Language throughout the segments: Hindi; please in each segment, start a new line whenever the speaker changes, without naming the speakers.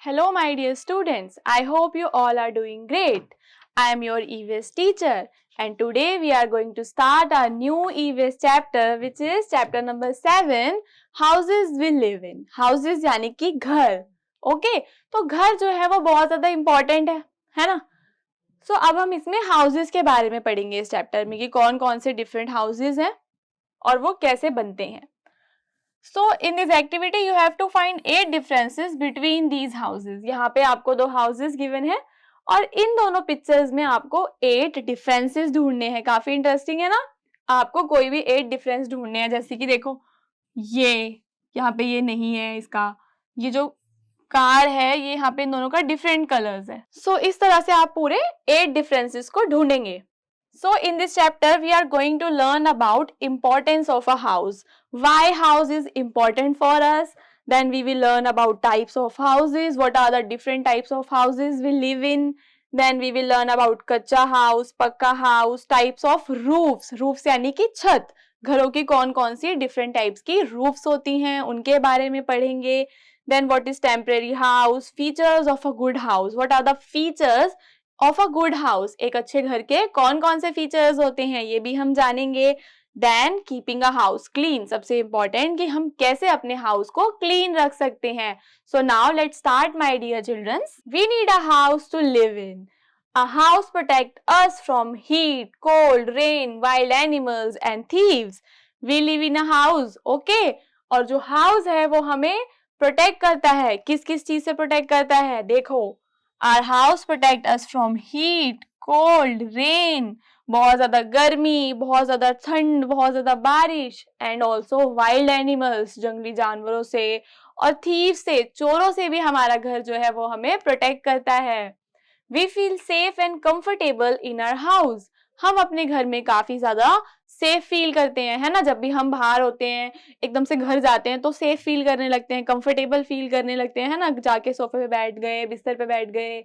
Hello, my dear students. I hope you all are doing great. I am your EVS teacher, and today we are going to start our new EVS chapter, which is chapter number 7, Houses we live in. Houses यानी कि घर. Okay? तो घर जो है वो बहुत ज़्यादा important है ना? So अब हम इसमें houses के बारे में पढ़ेंगे इस chapter में कि कौन कौन से different houses हैं और वो कैसे बनते हैं. So in this activity you have to find 8 differences between these houses. यहाँ पे आपको 2 houses given है और इन दोनों पिक्चर्स में आपको 8 differences ढूंढने हैं. काफी इंटरेस्टिंग है ना? आपको कोई भी 8 difference ढूंढने हैं. जैसे कि देखो ये यहाँ पे ये नहीं है इसका, ये जो कार है ये यहाँ पे इन दोनों का डिफरेंट कलर्स है. So इस तरह से आप पूरे 8 differences को ढूंढेंगे. So in this chapter we are going to learn about importance of a house. Why house is important for us. Then we will learn about types of houses. What are the different types of houses we live in. Then we will learn about कच्चा house, पक्का house, types of roofs. Roofs यानी कि छत. घरों की कौन कौन सी different types की roofs होती हैं उनके बारे में पढ़ेंगे. Then what is temporary house. Features of a good house. What are the features of a good house. एक अच्छे घर के कौन कौन से फीचर्स होते हैं ये भी हम जानेंगे. Then keeping a house clean. सबसे इंपॉर्टेंट कि हम कैसे अपने हाउस को क्लीन रख सकते हैं. So now let's start my dear childrens. We need a house to live in. A house protect us from heat, cold, rain, wild animals and thieves. We live in a house. Okay. और जो हाउस है वो हमें प्रोटेक्ट करता है. किस किस चीज से प्रोटेक्ट करता है? देखो, Our house protect us from heat, cold, rain, बहुत ज़्यादा गर्मी, बहुत ज़्यादा ठंड, बहुत ज़्यादा बारिश, and also wild animals, जंगली जानवरों से, और thieves से, चोरों से भी हमारा घर जो है वो हमें प्रोटेक्ट करता है. We feel safe and comfortable in our house. हम अपने घर में काफी ज्यादा सेफ फील करते हैं, है ना? जब भी हम बाहर होते हैं, एकदम से घर जाते हैं तो सेफ फील करने लगते हैं, कंफर्टेबल फील करने लगते हैं, है ना? जाके सोफे पे बैठ गए, बिस्तर पे बैठ गए.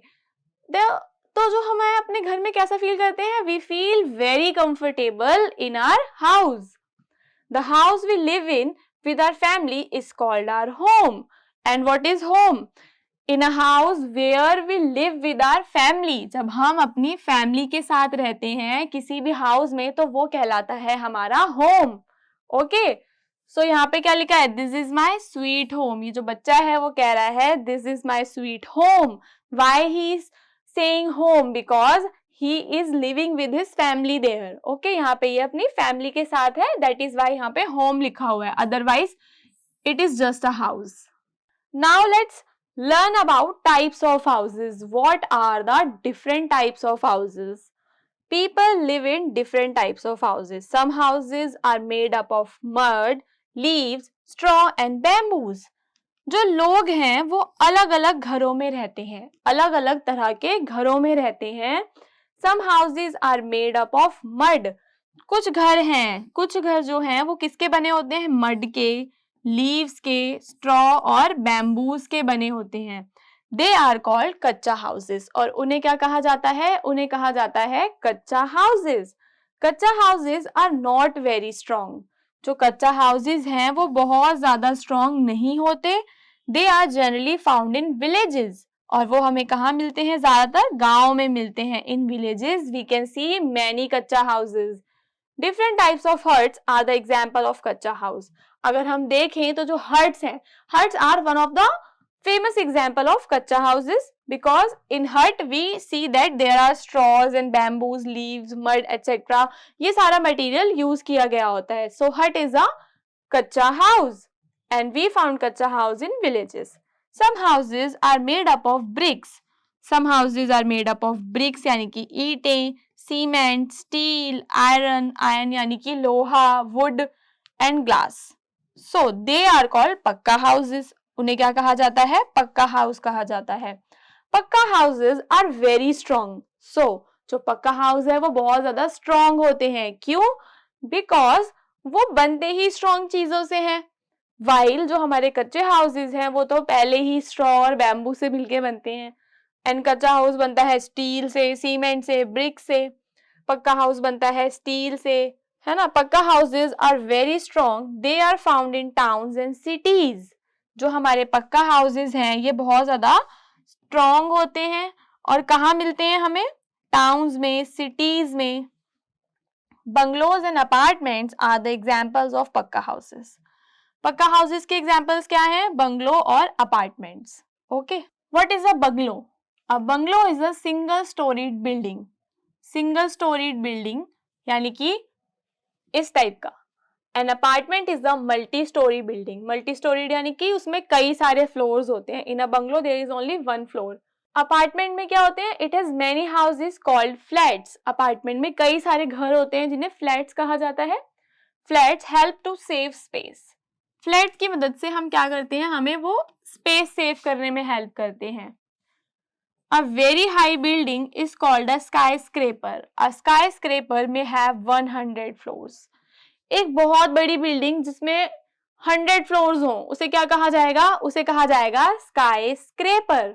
तो जो हम अपने घर में कैसा फील करते हैं? We feel very comfortable in our house. The house we live in with our family is called our home. And what is home? In a house where we live with our family. जब हम अपनी फैमिली के साथ रहते हैं किसी भी हाउस में तो वो कहलाता है हमारा होम. ओके. सो यहाँ पे क्या लिखा है? This is my sweet home. ये जो बच्चा है वो कह रहा है this is my sweet home. Why he is saying home? Because he is living with his family there. Okay. यहाँ पे ये अपनी फैमिली के साथ है, दैट इज वाई यहाँ पे होम लिखा हुआ है. Otherwise it is just a house. Now let's learn about types of houses. What are the different types of houses? People live in different types of houses. Some houses are made up of mud, leaves, straw and bamboos. जो लोग हैं वो अलग अलग घरों में रहते हैं, अलग अलग तरह के घरों में रहते हैं. Some houses are made up of mud. कुछ घर हैं, कुछ घर जो हैं वो किसके बने होते हैं? मड के, लीव्स के, स्ट्रॉ और बैम्बूज के बने होते हैं. दे आर कॉल्ड कच्चा हाउसेस. और उन्हें क्या कहा जाता है? उन्हें कहा जाता है kachcha houses. Kachcha houses are not very strong. जो कच्चा हाउसेस हैं वो बहुत ज्यादा स्ट्रॉन्ग नहीं होते. They are generally found in villages. और वो हमें कहाँ मिलते हैं? ज्यादातर गांव में मिलते हैं. In villages we can see many kachcha houses. Different types of huts are the example of kachcha house. अगर हम देखें तो जो हट्स हैं, huts are one of the famous example of kacha houses because in hut we see that there are straws and bamboos, leaves, mud etc. ये सारा material use किया गया होता है. So hut is a kacha house and we found kacha house in villages. Some houses are made up of bricks. Some houses are made up of bricks यानी कि ईंटें, सीमेंट, स्टील, आयरन, आयरन यानी कि लोहा, would and glass. So they are called पक्का houses. उन्हें क्या कहा जाता है? पक्का हाउस कहा जाता है. पक्का हाउसेस आर वेरी स्ट्रॉन्ग. सो जो पक्का हाउस है वो बहुत ज्यादा स्ट्रॉन्ग होते हैं. क्यों? बिकॉज वो बनते ही स्ट्रॉन्ग चीजों से हैं. वाइल जो हमारे कच्चे हाउसेस हैं वो तो पहले ही स्ट्रॉ और बैम्बू से मिलके बनते हैं. एंड कच्चा हाउस बनता है स्टील से, सीमेंट से, ब्रिक से. पक्का हाउस बनता है स्टील से, है ना? Pakka houses are very strong. They are found in towns and cities. जो हमारे पक्का हाउसेस हैं ये बहुत ज्यादा स्ट्रॉन्ग होते हैं और कहाँ मिलते हैं हमें? टाउन्स में, सिटीज में. Bungalows and apartments are the examples of pucca houses. Pucca houses के एग्जाम्पल्स क्या हैं? बंगलो और apartments. Okay, what is a bungalow? A bungalow is a single storied building. Single storied building यानी कि इस टाइप का. An apartment is a multi storey building. Multi storied यानी कि उसमें कई सारे फ्लोर्स होते हैं. In a bungalow there is only one floor. Apartment में क्या होते हैं? It has many houses called flats. Apartment में कई सारे घर होते हैं जिन्हें फ्लैट्स कहा जाता है. Flats help to save space. Flats की मदद से हम क्या करते हैं? हमें वो स्पेस सेव करने में हेल्प करते हैं. A very high building is called a skyscraper. A skyscraper may have 100 floors. एक बहुत बड़ी बिल्डिंग जिसमें 100 फ्लोर्स हो उसे क्या कहा जाएगा? उसे कहा जाएगा sky scraper.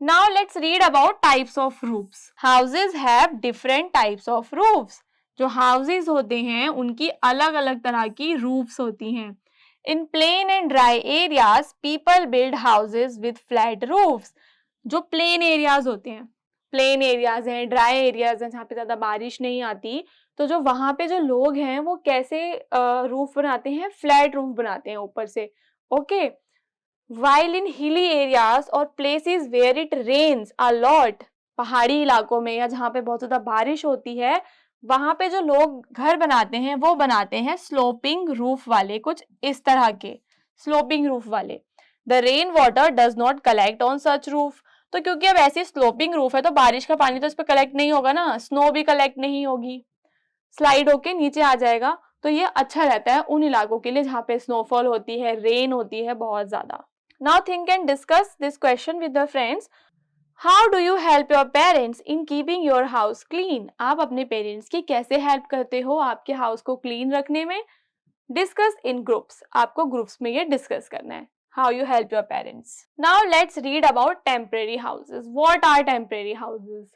Now let's read about types of roofs. Houses have different types of roofs. जो houses होते हैं उनकी अलग अलग तरह की roofs होती हैं. In plain and dry areas, people build houses with flat roofs. जो प्लेन एरियाज होते हैं, प्लेन एरियाज हैं, ड्राई एरियाज हैं जहाँ पे ज्यादा बारिश नहीं आती, तो जो वहां पे जो लोग हैं वो कैसे रूफ बनाते हैं? फ्लैट रूफ बनाते हैं ऊपर से. Okay, while in hilly areas और places where it rains a lot. पहाड़ी इलाकों में या जहाँ पे बहुत ज्यादा बारिश होती है वहां पे जो लोग घर बनाते हैं वो बनाते हैं स्लोपिंग रूफ वाले, कुछ इस तरह के स्लोपिंग रूफ वाले. The rain water does not collect on such roof. तो क्योंकि अब ऐसी स्लोपिंग रूफ है तो बारिश का पानी तो इस पर कलेक्ट नहीं होगा ना, स्नो भी कलेक्ट नहीं होगी, स्लाइड होके नीचे आ जाएगा. तो ये अच्छा रहता है उन इलाकों के लिए जहाँ पे स्नोफॉल होती है, रेन होती है बहुत ज्यादा. Now think and discuss this question with the friends. How do you help your parents in keeping your house clean? आप अपने पेरेंट्स की कैसे हेल्प करते हो आपके हाउस को क्लीन रखने में? Discuss in groups. आपको ग्रुप्स में ये डिस्कस करना है. How you help your parents. Now let's read about temporary houses. What are temporary houses?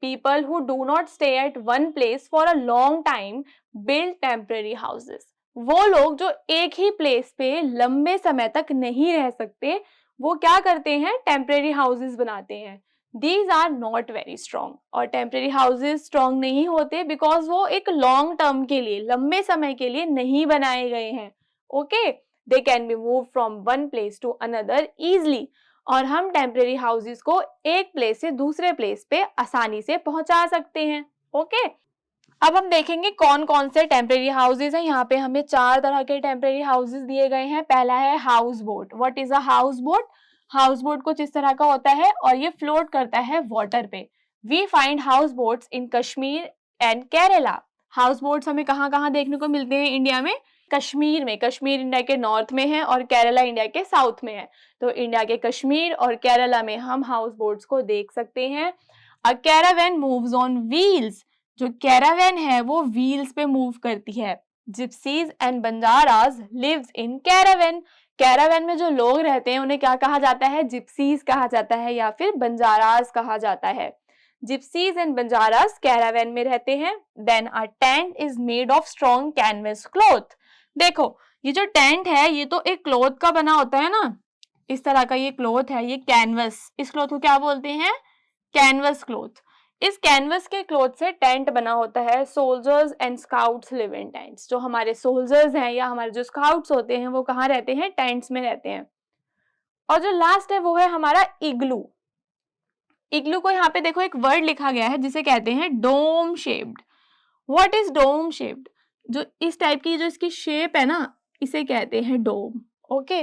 People who do not stay at one place for a long time build temporary houses. वो लोग जो एक ही प्लेस पे लंबे समय तक नहीं रह सकते वो क्या करते हैं? टेम्परेरी हाउसेस बनाते हैं. These are not very strong. और टेम्परेरी हाउसेस स्ट्रॉन्ग नहीं होते बिकॉज वो एक लॉन्ग टर्म के लिए, लंबे समय के लिए नहीं बनाए गए हैं. Okay, they can be moved from one place to another easily. और हम टेम्परेरी हाउसेस को एक प्लेस से दूसरे प्लेस पे आसानी से पहुंचा सकते हैं. ओके, अब हम देखेंगे कौन कौन से टेम्परेरी हाउसेस हैं. यहाँ पे हमें 4 तरह के टेम्परेरी हाउसेस दिए गए हैं. पहला है house boat. What is a house boat? House boat कुछ इस तरह का होता है और ये फ्लोट करता है वाटर पे. We find house boats in Kashmir and Kerala. House boats हमें कहाँ कहाँ देखने को मिलते हैं इंडिया में? कश्मीर में. कश्मीर इंडिया के नॉर्थ में है और केरला इंडिया के साउथ में है. तो इंडिया के कश्मीर और केरला में हम हाउस बोट्स को देख सकते हैं. A caravan moves on wheels. जो कैरावैन है वो व्हील्स पे मूव करती है. Gypsies and Banjaras lives in caravan. Caravan में जो लोग रहते हैं उन्हें क्या कहा जाता है? जिप्सीज कहा जाता है या फिर बंजारास कहा जाता है. जिप्सीज एंड बंजारास कैरावैन में रहते हैं. Then a tent is made of strong canvas cloth. देखो ये जो टेंट है ये तो एक क्लॉथ का बना होता है ना, इस तरह का ये क्लॉथ है, ये कैनवस. इस क्लॉथ को क्या बोलते हैं? Canvas cloth. इस कैनवस के क्लॉथ से टेंट बना होता है. Soldiers and scouts live in tents. जो हमारे सोल्जर्स हैं या हमारे जो स्काउट्स होते हैं वो कहाँ रहते हैं? टेंट्स में रहते हैं. और जो लास्ट है वो है हमारा इग्लू. इग्लू को यहाँ पे देखो एक वर्ड लिखा गया है जिसे कहते हैं dome shaped. What is dome shaped? जो इस टाइप की जो इसकी शेप है ना इसे कहते हैं डोम. ओके,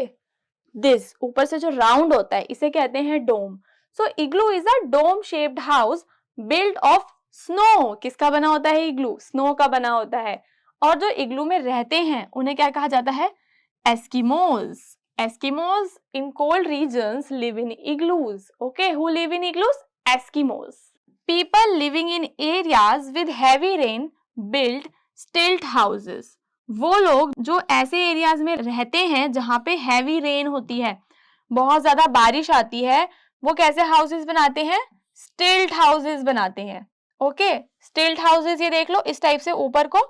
दिस ऊपर से जो राउंड होता है इसे कहते हैं dome. So igloo is a dome shaped house build of snow. किसका बना होता है इग्लू? स्नो का बना होता है. और जो इग्लू में रहते हैं उन्हें क्या कहा जाता है? Eskimos. Eskimos in cold regions live in igloos. Okay, who live in igloos? Eskimos. People living in areas with heavy rain build stilt houses. वो लोग जो ऐसे एरियाज में रहते हैं जहाँ पे हैवी रेन होती है, बहुत ज्यादा बारिश आती है, वो कैसे हाउसेस बनाते हैं? स्टिल्ट हाउसेस बनाते हैं. ओके, स्टिल्ट हाउसेस ये देख लो इस टाइप से ऊपर को.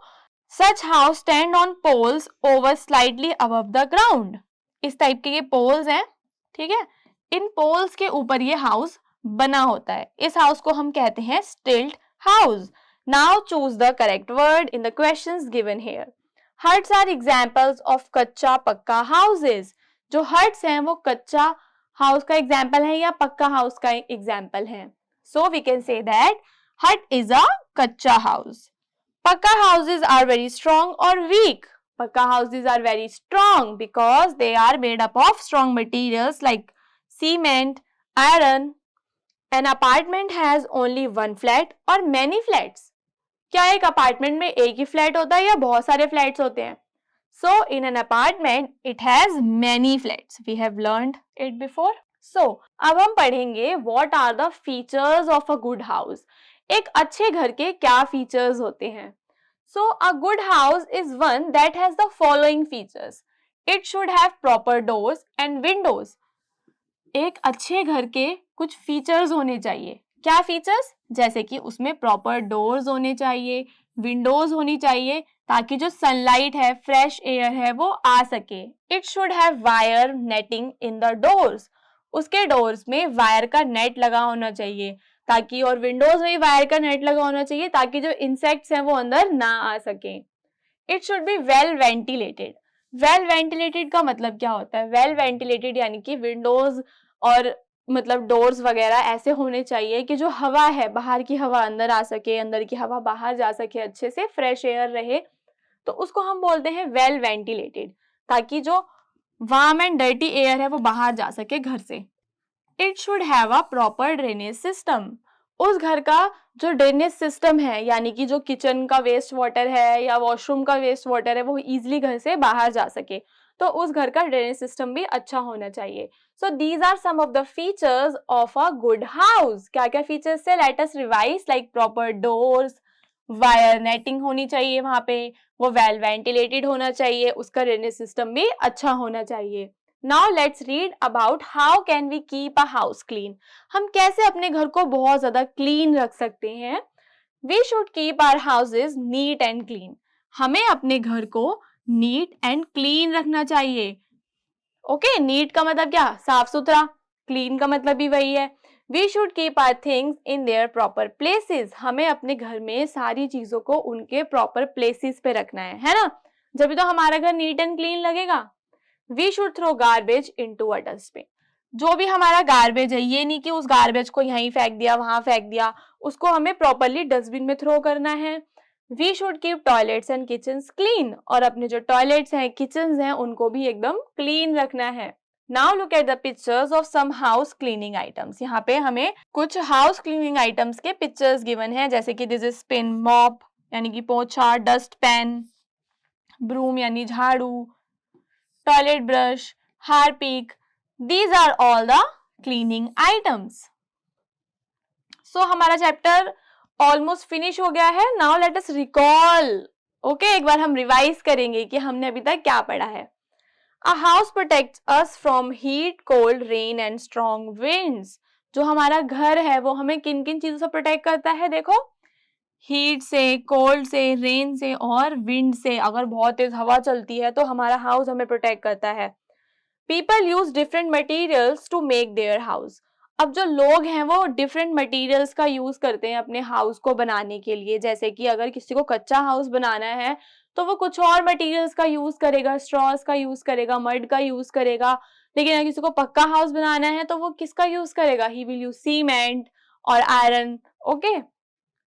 Such house stand on poles over slightly above the ground. इस टाइप के ये पोल्स हैं, ठीक है, इन पोल्स के ऊपर ये हाउस बना होता है, इस हाउस को हम कहते हैं stilt house. Now choose the correct word in the questions given here. Huts are examples of kachcha pakka houses. जो हट्स हैं वो कच्चा हाउस का एग्जाम्पल है या पक्का हाउस का एग्जाम्पल है. So we can say that hut is a kachcha house. Pakka houses are very strong or weak? Pakka houses are very strong because they are made up of strong materials like cement, iron. An apartment has only one flat or many flats? क्या एक अपार्टमेंट में एक ही फ्लैट होता है या बहुत सारे फ्लैट्स होते हैं? So in an apartment it has many flats. We have learned it before. So अब हम पढ़ेंगे what are the features of a good house. एक अच्छे घर के क्या फीचर्स होते हैं. So a good house is one that has the following features. It should have proper doors and windows. एक अच्छे घर के कुछ फीचर्स होने चाहिए. क्या फीचर्स? जैसे कि उसमें प्रॉपर डोर्स होने चाहिए, विंडोज होनी चाहिए ताकि जो सनलाइट है, फ्रेश एयर है वो आ सके. It should have wire netting in the doors. उसके डोर्स में वायर का नेट लगा होना चाहिए ताकि, और विंडोज में वायर का नेट लगा होना चाहिए ताकि जो इंसेक्ट्स हैं वो अंदर ना आ सके. It should be well ventilated. Well ventilated का मतलब क्या होता है? वेल वेंटिलेटेड यानी कि विंडोज और मतलब डोर्स वगैरह ऐसे होने चाहिए कि जो हवा है, बाहर की हवा अंदर आ सके, अंदर की हवा बाहर जा सके, अच्छे से फ्रेश एयर रहे, तो उसको हम बोलते हैं वेल वेंटिलेटेड, ताकि जो वार्म एंड डर्टी एयर है वो बाहर जा सके घर से. It should have a proper drainage system. उस घर का जो ड्रेनेज सिस्टम है, यानी कि जो किचन का वेस्ट वाटर है या वॉशरूम का वेस्ट वाटर है, वो इजीली घर से बाहर जा सके, तो उस घर का ड्रेनेज सिस्टम भी अच्छा होना चाहिए. So these are some of the features of a good house. क्या क्या फीचर्स है? Let us revise. Like proper doors, wire netting होनी चाहिए वहां पे, वो वेल वेंटिलेटेड होना चाहिए, उसका ड्रेनेज सिस्टम भी अच्छा होना चाहिए. Now let's read about how can we keep a house clean. हम कैसे अपने घर को बहुत ज्यादा क्लीन रख सकते हैं. We should keep our houses neat and clean. हमें अपने घर को नीट एंड क्लीन रखना चाहिए. ओके, नीट का मतलब क्या? साफ सुथरा. क्लीन का मतलब भी वही है. We should keep our things in their proper places. हमें अपने घर में सारी चीजों को उनके प्रॉपर प्लेसेस पे रखना है ना? जब तो हमारा घर नीट एंड क्लीन लगेगा. We should throw garbage into a dustbin. जो भी हमारा गार्बेज है, ये नहीं कि उस गार्बेज को यहीं फेंक दिया, वहां फेंक दिया, उसको हमें प्रॉपरली डस्टबिन में थ्रो करना है. We should keep toilets and kitchens clean. और अपने जो टॉयलेट्स हैं, किचन्स हैं, उनको भी एकदम क्लीन रखना है. Now look at the pictures of some house cleaning items. यहाँ पे हमें कुछ हाउस क्लीनिंग आइटम्स के पिक्चर्स गिवन है, जैसे कि दिस इज पिन, मॉप यानी कि पोछा, डस्ट पैन, ब्रूम यानी झाड़ू, toilet brush, harpic. These are all the cleaning items. So हमारा चैप्टर ऑलमोस्ट फिनिश हो गया है. Now let us recall. Okay, एक बार हम रिवाइज करेंगे कि हमने अभी तक क्या पढ़ा है. A house protects us from heat, cold, rain and strong winds. जो हमारा घर है वो हमें किन किन चीजों से प्रोटेक्ट करता है? देखो, हीट से, कोल्ड से, रेन से और विंड से. अगर बहुत तेज हवा चलती है तो हमारा हाउस हमें प्रोटेक्ट करता है. People use different materials to make their house. अब जो लोग हैं वो डिफरेंट मटेरियल्स का यूज करते हैं अपने हाउस को बनाने के लिए. जैसे कि अगर किसी को कच्चा हाउस बनाना है तो वो कुछ और मटेरियल्स का यूज करेगा, स्ट्रॉस का यूज करेगा, मड का यूज करेगा. लेकिन अगर किसी को पक्का हाउस बनाना है तो वो किसका यूज करेगा? ही विल यूज सीमेंट और iron. Okay,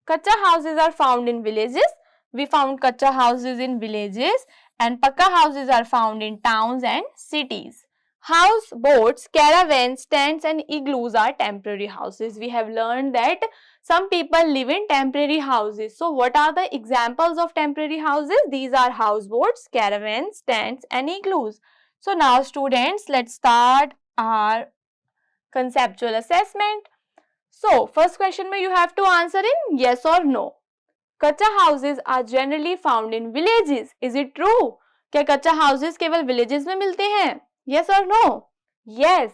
Kacha houses are found in villages. We found kacha houses in villages and pakka houses are found in towns and cities. House boats, caravans, tents and igloos are temporary houses. We have learned that some people live in temporary houses. So what are the examples of temporary houses? These are houseboats, caravans, tents and igloos. So now students, let's start our conceptual assessment. So, first question में you have to answer in yes or no. Kacha houses are generally found in villages. Is it true? क्या कच्चा houses केवल villages में मिलते हैं? Yes or no? Yes.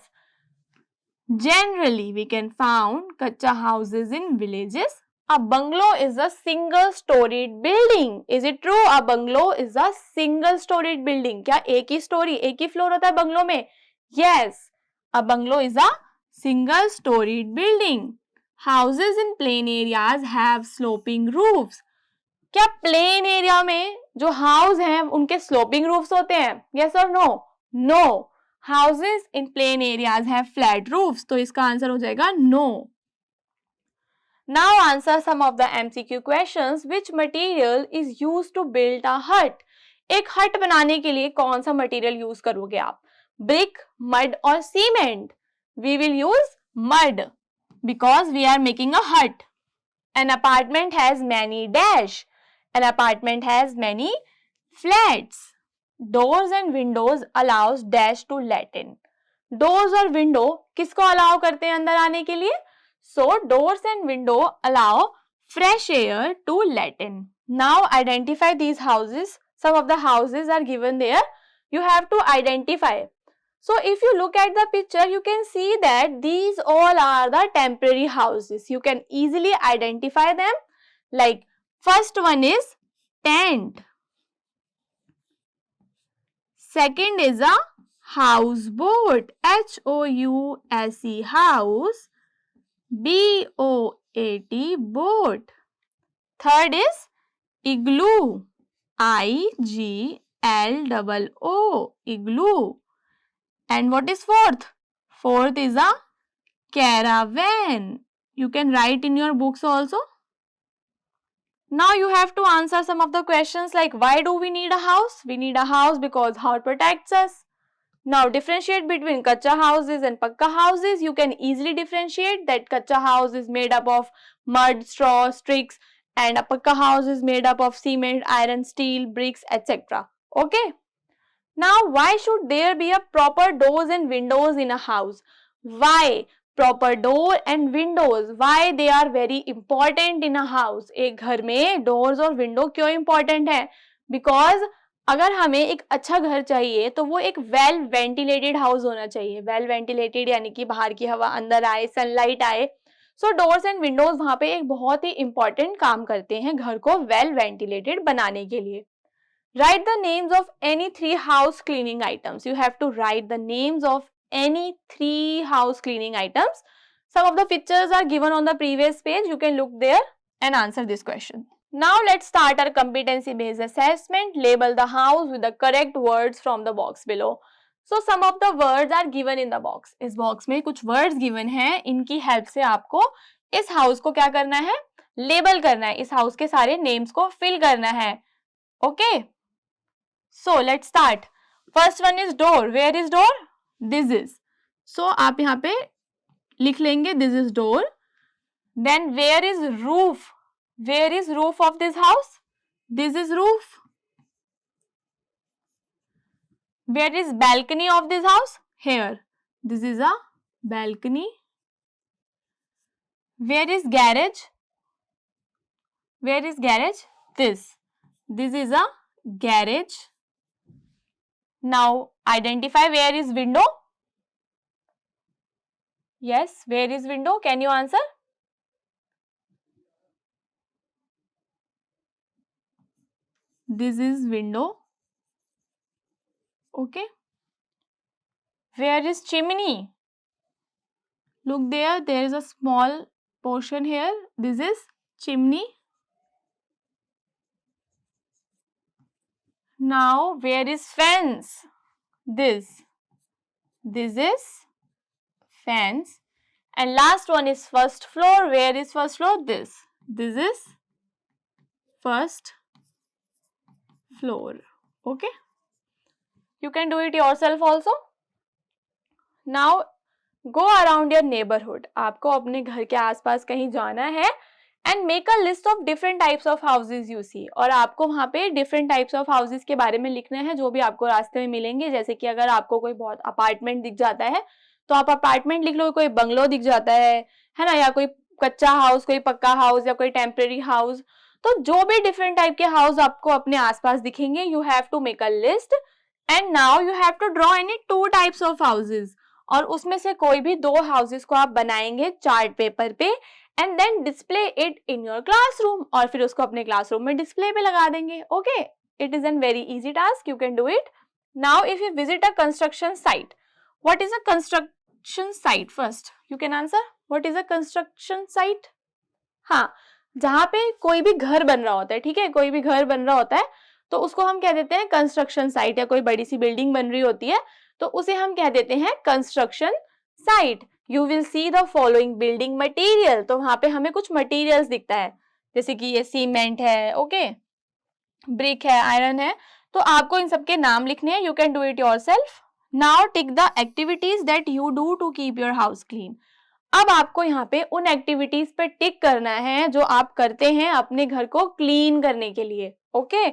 Generally, we can found kacha houses in villages. A bungalow is a single-storied building. Is it true? A bungalow is a single-storied building. क्या एक ही story, एक ही floor होता है bungalow में? Yes. A bungalow is a single storied building. Houses in plain areas have sloping roofs. क्या प्लेन एरिया में जो हाउस हैं उनके स्लोपिंग रूफ्स होते हैं? यस और no? No. Houses in plain areas have flat roofs. तो इसका आंसर हो जाएगा no. Now answer some of the MCQ questions. Which material is used to build a hut? एक हट बनाने के लिए कौन सा मटेरियल यूज करोगे आप? ब्रिक, मड और cement? We will use mud because we are making a hut. An apartment has many dash. An apartment has many flats. Doors and windows allows dash to let in. Doors और window किसको allow करते हैं अंदर आने के लिए? So doors and window allow fresh air to let in. Now identify these houses. Some of the houses are given there. You have to identify. So if you look at the picture, you can see that these all are the temporary houses. You can easily identify them. Like first one is tent. Second is a houseboat. House, house. Boat, boat. Third is igloo. Igloo, igloo. And what is fourth? Fourth is a caravan. You can write in your books also. Now you have to answer some of the questions like why do we need a house? We need a house because house protects us. Now differentiate between kacha houses and pakka houses. You can easily differentiate that kacha house is made up of mud, straw, sticks, and a pakka house is made up of cement, iron, steel, bricks, etc. Okay. Now, why should there be a proper doors and windows in a house? Why? Proper door and windows. Why they are very important in a house? एक घर में doors और window क्यों important है? Because अगर हमें एक अच्छा घर चाहिए तो वो एक well ventilated house होना चाहिए. Well ventilated यानी कि बाहर की हवा अंदर आए, sunlight आए. So doors and windows वहाँ पे एक बहुत ही important काम करते हैं घर को well ventilated बनाने के लिए. Write the names of any 3 house cleaning items. You have to write the names of any 3 house cleaning items. Some of the pictures are given on the previous page. You can look there and answer this question. Now let's start our competency based assessment. Label the house with the correct words from the box below. So some of the words are given in the box. इस box में कुछ words given हैं. इनकी help से आपको इस house को क्या करना है? Label करना है. इस house के सारे names को fill करना है. Okay. So let's start. First one is door. Where is door? This is. So आप यहाँ पे लिख लेंगे this is door. Then where is roof? Where is roof of this house? This is roof. Where is balcony of this house? Here. This is a balcony. Where is garage? Where is garage? This. This is a garage. Now identify where is window. Yes, where is window? Can you answer? This is window. Okay. Where is chimney? Look there, there is a small portion here. This is chimney. Now, where is fence? This. This is fence. And last one is first floor. Where is first floor? This. This is first floor. Okay. You can do it yourself also. Now, go around your neighborhood. आपको अपने घर के आसपास कहीं जाना है. And make a list of different types of houses you see. और आपको वहाँ पे different types of houses के बारे में लिखना है जो भी आपको रास्ते में मिलेंगे. जैसे कि अगर आपको कोई बहुत अपार्टमेंट दिख जाता है तो आप अपार्टमेंट लिख लो. कोई बंगलो दिख जाता है ना, या कोई कच्चा हाउस, कोई पक्का हाउस या कोई टेम्परेरी हाउस. तो जो भी डिफरेंट टाइप के हाउस आपको अपने आसपास दिखेंगे, you have to make a list. And now you have to draw any 2 types of houses. और उसमें से कोई भी 2 हाउसेज को आप बनाएंगे चार्ट पेपर पे and then display it in your classroom. और फिर उसको अपने क्लासरूम में डिस्प्ले पे लगा देंगे. Okay, it is an very easy task. You can do it. Now if you visit a construction site, what is a construction construction site first? You can answer, what is a construction site? हाँ, जहाँ पे कोई भी घर बन रहा होता है, ठीक है, कोई भी घर बन रहा होता है तो उसको हम कह देते हैं कंस्ट्रक्शन साइट, या कोई बड़ी सी बिल्डिंग बन रही होती है तो उसे हम कह देते हैं construction site. You will see the following building material, तो वहां पे हमें कुछ मटेरियल्स दिखता है, जैसे कि ये सीमेंट है, ओके, ब्रिक है, आयरन है, तो आपको इन सबके नाम लिखने हैं। You can do it yourself. Now tick the activities that you do to keep your house clean. अब आपको यहाँ पे उन एक्टिविटीज पे टिक करना है जो आप करते हैं अपने घर को क्लीन करने के लिए, okay.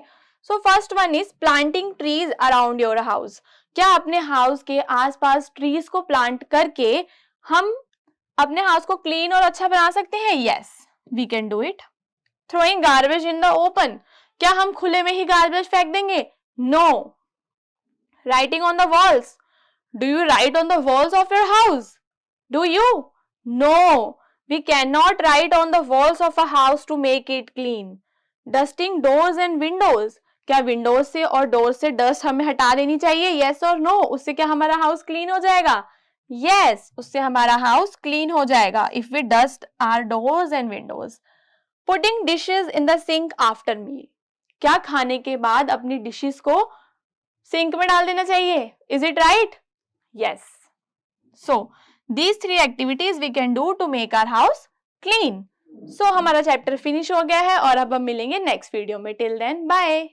So first one is planting trees around your house. क्या अपने हाउस के आसपास ट्रीज को प्लांट करके हम अपने हाउस को क्लीन और अच्छा बना सकते हैं? Yes, we can do it. Throwing garbage in the open, क्या हम खुले में ही गार्बेज फेंक देंगे? No. Writing on the walls, do you write on the walls of your house? Do you? No, we cannot write on the walls of a house to make it clean. Dusting doors and windows, क्या विंडोज से और डोर से डस्ट हमें हटा देनी चाहिए? यस और नो? उससे क्या हमारा हाउस क्लीन हो जाएगा? यस, उससे हमारा हाउस क्लीन हो जाएगा if we dust our doors and windows. Putting dishes in the sink after meal, क्या खाने के बाद अपनी डिशेस को सिंक में डाल देना चाहिए? Is it right? Yes. So these 3 activities we can do to make our house clean. So हमारा चैप्टर फिनिश हो गया है और अब हम मिलेंगे नेक्स्ट वीडियो में। Till then bye.